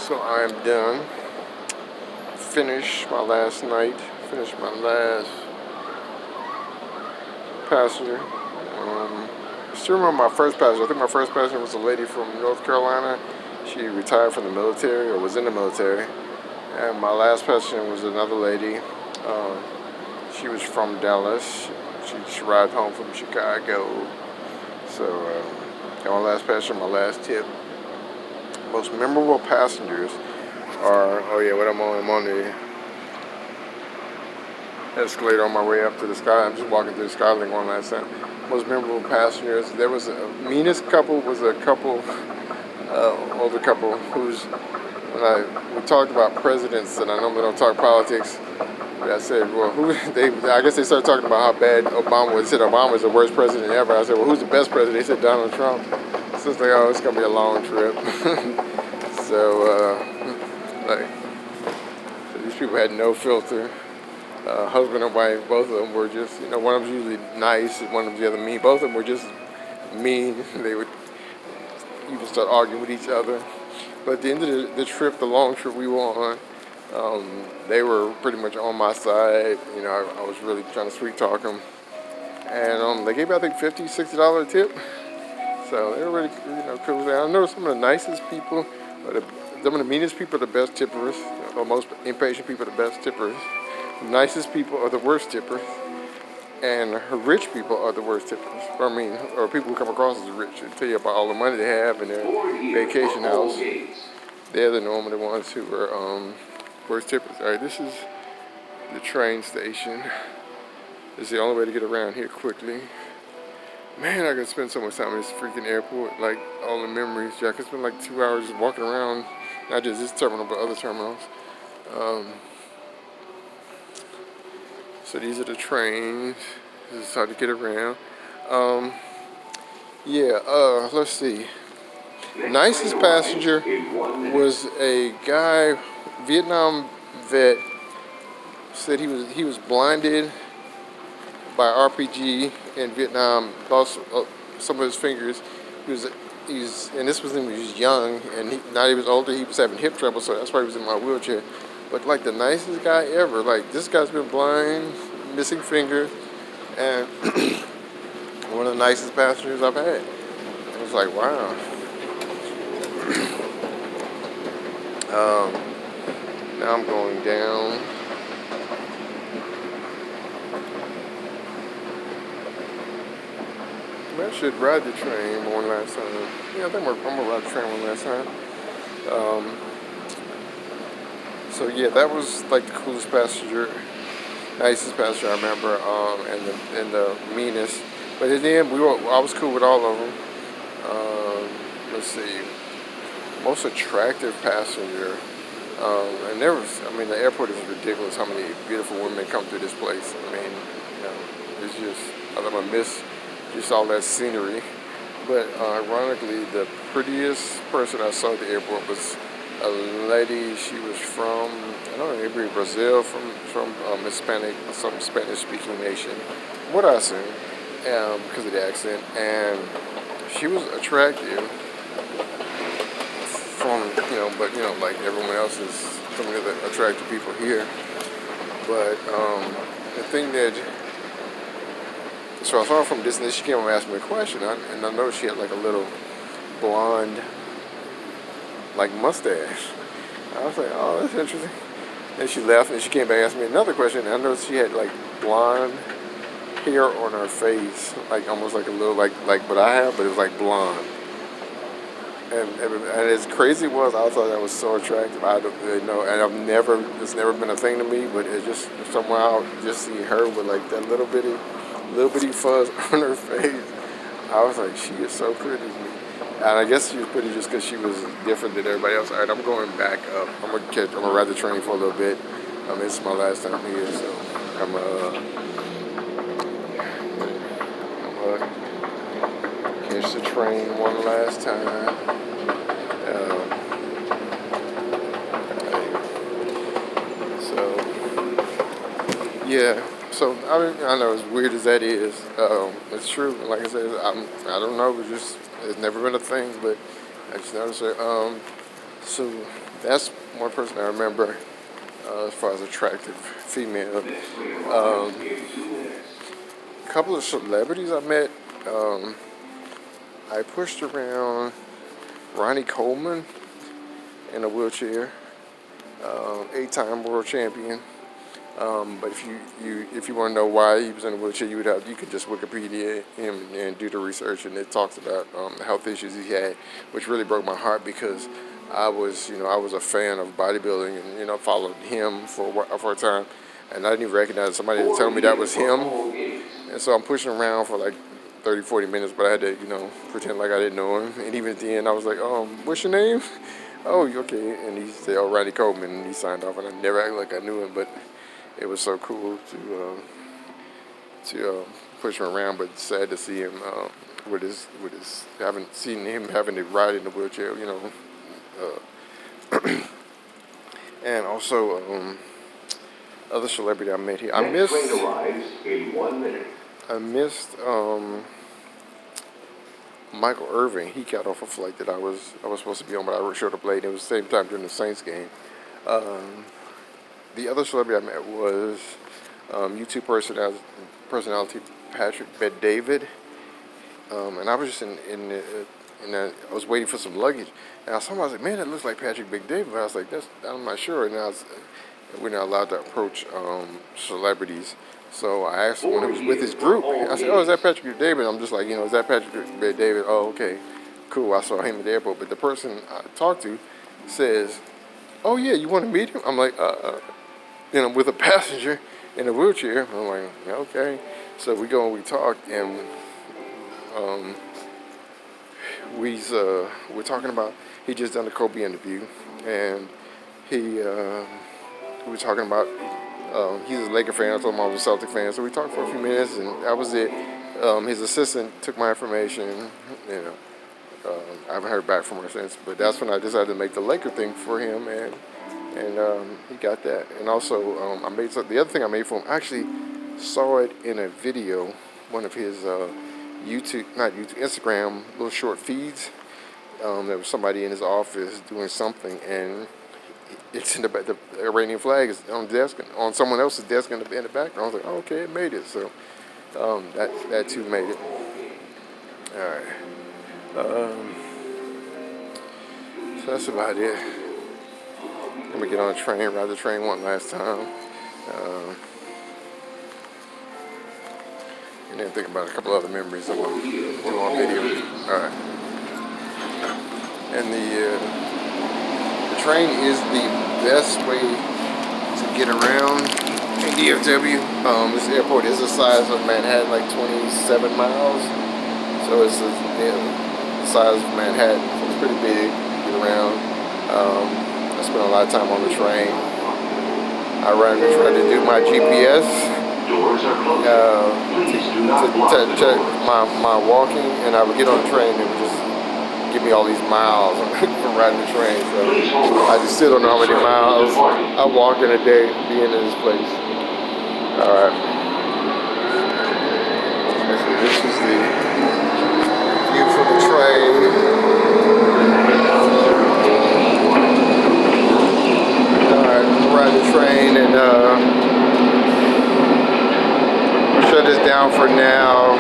So I am done. Finished my last night. Finished my last passenger. I still remember my first passenger. I think my first passenger was a lady from North Carolina. She retired from the military or was in the military. And my last passenger was another lady. She was from Dallas. She arrived home from Chicago. So my last passenger, my last tip. Most memorable passengers are, oh yeah, what I'm on the escalator on my way up to the sky. I'm just walking through the Skylink one last time. Most memorable passengers. There was a meanest couple. Was a couple, older couple who's when we talked about presidents, and I normally don't talk politics. But I said, well, I guess they started talking about how bad Obama was. They said Obama was the worst president ever. I said, well, who's the best president? They said Donald Trump. So it's like, oh, it's gonna be a long trip. So these people had no filter. Husband and wife, both of them were just, one of them was usually nice, one of them the other mean. Both of them were just mean. They would even start arguing with each other. But at the end of the trip, the long trip we were on, they were pretty much on my side. I was really trying to sweet talk them. And they gave me, I think, $50, $60 tip. So they were really, cool. I know some of the nicest people, some of the meanest people are the best tippers, or most impatient people are the best tippers. The nicest people are the worst tippers, and rich people are the worst tippers. Or people who come across as rich and tell you about all the money they have in their vacation house. They're normally the ones who are worst tippers. All right, this is the train station. It's the only way to get around here quickly. Man, I could spend so much time in this freaking airport, like all the memories. I could spend like 2 hours just walking around, not just this terminal, but other terminals. So these are the trains. This is how to get around. Let's see. Nicest passenger was a guy, Vietnam vet, said he was blinded by RPG in Vietnam, lost some of his fingers. And this was when he was young, and now he was older, he was having hip trouble, so that's why he was in my wheelchair. But like the nicest guy ever. Like this guy's been blind, missing fingers, and one of the nicest passengers I've had. I was like, wow. Now I'm going down. I should ride the train one last time. Yeah, I think I'm gonna ride the train one last time. So yeah, that was like the coolest passenger, nicest passenger I remember, and the meanest. But in the end, I was cool with all of them. Let's see, most attractive passenger. And the airport is ridiculous. How many beautiful women come through this place. It's just, I'm gonna miss just all that scenery. But ironically, the prettiest person I saw at the airport was a lady. She was from, I don't know, maybe Brazil, from Hispanic, some Spanish-speaking nation. What I assume, because of the accent, and she was attractive. But like everyone else is some of the attractive people here. But the thing that, so I saw her from distance. She came and asked me a question, and I noticed she had like a little blonde, like mustache. I was like, oh, that's interesting. And she left, and she came back and asked me another question. And I noticed she had like blonde hair on her face, like almost like a little like what I have, but it was like blonde. And as crazy it was, I thought that was so attractive. I don't really know, and it's never been a thing to me. But it just somehow just see her with like that little bitty fuzz on her face. I was like, she is so pretty to me. And I guess she was pretty just because she was different than everybody else. All right, I'm going back up. I'm gonna ride the train for a little bit. This is my last time here, so I'm catch the train one last time. Yeah, so I know as weird as that is, it's true. Like I said, I don't know. It's never been a thing, but I just noticed it. So that's one person I remember as far as attractive female. A couple of celebrities I met. I pushed around Ronnie Coleman in a wheelchair, 8-time world champion. But if you want to know why he was in a wheelchair, you could just Wikipedia him and do the research, and it talks about the health issues he had, which really broke my heart because I was a fan of bodybuilding and followed him for a time, and I didn't even recognize somebody to tell me that was him, and so I'm pushing around for like 30, 40 minutes, but I had to pretend like I didn't know him, and even at the end I was like, what's your name? Oh, okay, and he said, oh, Ronnie Coleman, and he signed off, and I never acted like I knew him, but it was so cool to push him around, but sad to see him with his haven't seen him having to ride in the wheelchair, and also other celebrity I met here. I missed Michael Irvin. He got off a flight that I was supposed to be on, but I showed up late. It was the same time during the Saints game. The other celebrity I met was YouTube personality Patrick Bet-David, and I was just I was waiting for some luggage, and I saw him. I was like, man, that looks like Patrick Bet-David. But I was like, I'm not sure. And we're not allowed to approach celebrities. So I asked him when he was with his group. I said, oh, is that Patrick Bet-David? I'm just like, is that Patrick Bet-David? Oh, okay, cool. I saw him at the airport. But the person I talked to says, oh, yeah, you want to meet him? I'm like, with a passenger in a wheelchair. I'm like, yeah, okay. So we go and we talk, and we're talking about, he just done the Kobe interview, and we were talking about, he's a Laker fan, I told him I was a Celtic fan, so we talked for a few minutes, and that was it. His assistant took my information, I haven't heard back from her since, but that's when I decided to make the Laker thing for him, and he got that. And also, the other thing I made for him, I actually saw it in a video, one of his Instagram little short feeds. There was somebody in his office doing something, and it's in the Iranian flag is on the desk, on someone else's desk in the background. I was like, oh, okay, it made it. So that too made it. All right. So that's about it. I'm gonna get on a train, ride the train one last time, and then think about a couple other memories I'm gonna do on video. All right. And the train is the best way to get around in DFW. This airport is the size of Manhattan, like 27 miles. So it's the size of Manhattan. So it's pretty big to get around. I spent a lot of time on the train. I tried to do my GPS to check my walking, and I would get on the train and it would just give me all these miles from riding the train. So I just still don't know how many miles I walk in a day being in this place. All right. So this is the view from the train. Ride the train, and we'll shut this down for now.